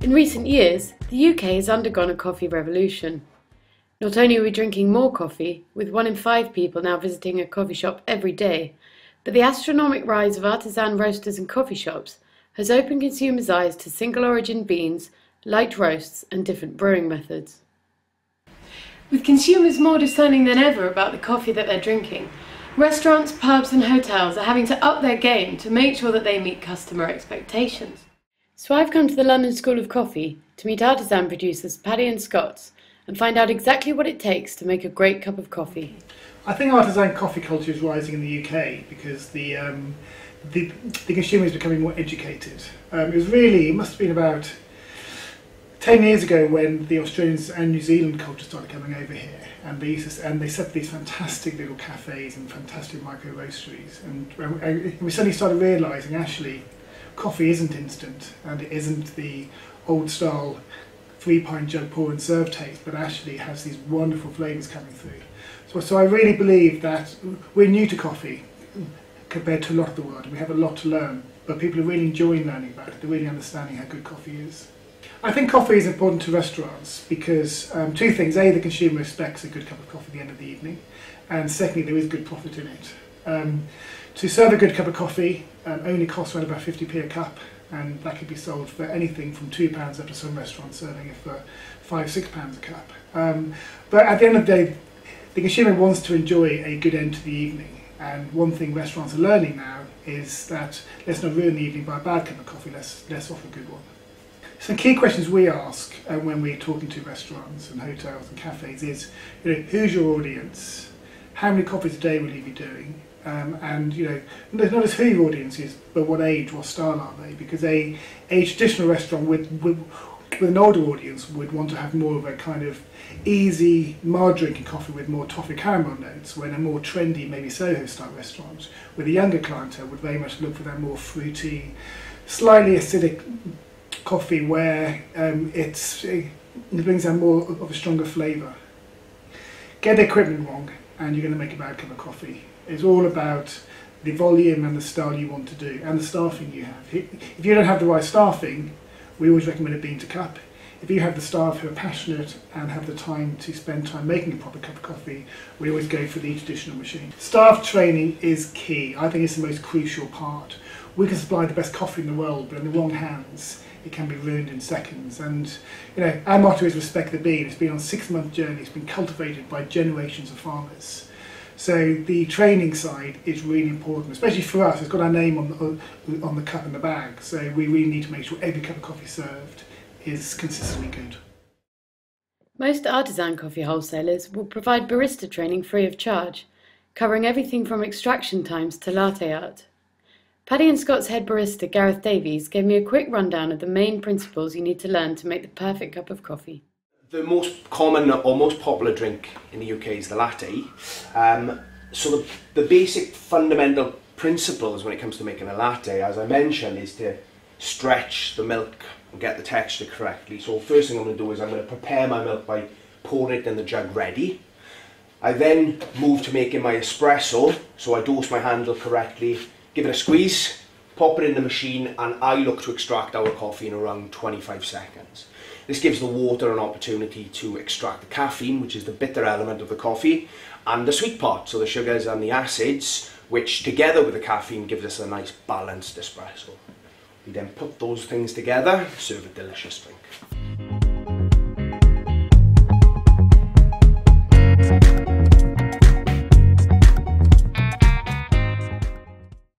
In recent years, the UK has undergone a coffee revolution. Not only are we drinking more coffee, with 1 in 5 people now visiting a coffee shop every day, but the astronomical rise of artisan roasters and coffee shops has opened consumers' eyes to single-origin beans, light roasts and different brewing methods. With consumers more discerning than ever about the coffee that they're drinking, restaurants, pubs and hotels are having to up their game to make sure that they meet customer expectations. So I've come to the London School of Coffee to meet artisan producers Paddy and Scott and find out exactly what it takes to make a great cup of coffee. I think artisan coffee culture is rising in the UK because the consumer is becoming more educated. It must have been about 10 years ago when the Australians and New Zealand culture started coming over here, and they set up these fantastic little cafes and fantastic micro roasteries, and we suddenly started realising actually coffee isn't instant and it isn't the old style 3-pint jug pour and serve taste, but actually has these wonderful flavours coming through. So I really believe that we're new to coffee compared to a lot of the world, and we have a lot to learn, but people are really enjoying learning about it. They're really understanding how good coffee is. I think coffee is important to restaurants because two things: A, the consumer expects a good cup of coffee at the end of the evening, and secondly, there is good profit in it. To serve a good cup of coffee only costs around about 50p a cup, and that could be sold for anything from £2 up to some restaurants serving it for £5–6 a cup. But at the end of the day, the consumer wants to enjoy a good end to the evening, and one thing restaurants are learning now is that let's not ruin the evening by a bad cup of coffee, let's offer a good one. Some key questions we ask when we're talking to restaurants and hotels and cafes is, who's your audience? How many coffees a day will you be doing? And not just who your audience is, but what age, what style are they? Because a traditional restaurant with an older audience would want to have more of a kind of easy, mild drinking coffee with more toffee caramel notes, when a more trendy, maybe Soho style restaurant with a younger clientele would very much look for that more fruity, slightly acidic coffee where it brings out more of a stronger flavour. Get the equipment wrong and you're going to make a bad cup of coffee. It's all about the volume and the style you want to do and the staffing you have. If you don't have the right staffing, we always recommend a bean to cup. If you have the staff who are passionate and have the time to spend time making a proper cup of coffee, we always go for the traditional machine. Staff training is key. I think it's the most crucial part. We can supply the best coffee in the world, but in the wrong hands, it can be ruined in seconds. And our motto is respect the bean. It's been on a 6-month journey. It's been cultivated by generations of farmers. So the training side is really important, especially for us. It's got our name on the cup and the bag. So we really need to make sure every cup of coffee served is consistently good. Most artisan coffee wholesalers will provide barista training free of charge, covering everything from extraction times to latte art. Paddy and Scott's head barista Gareth Davies gave me a quick rundown of the main principles you need to learn to make the perfect cup of coffee. The most common or most popular drink in the UK is the latte. So the basic fundamental principles when it comes to making a latte, as I mentioned, is to stretch the milk and get the texture correctly. So first thing I'm going to do is I'm going to prepare my milk by pouring it in the jug ready. I then move to making my espresso, so I dose my handle correctly, give it a squeeze, pop it in the machine, and I look to extract our coffee in around 25 seconds. This gives the water an opportunity to extract the caffeine, which is the bitter element of the coffee, and the sweet part, so the sugars and the acids, which together with the caffeine gives us a nice balanced espresso. We then put those things together, serve a delicious drink.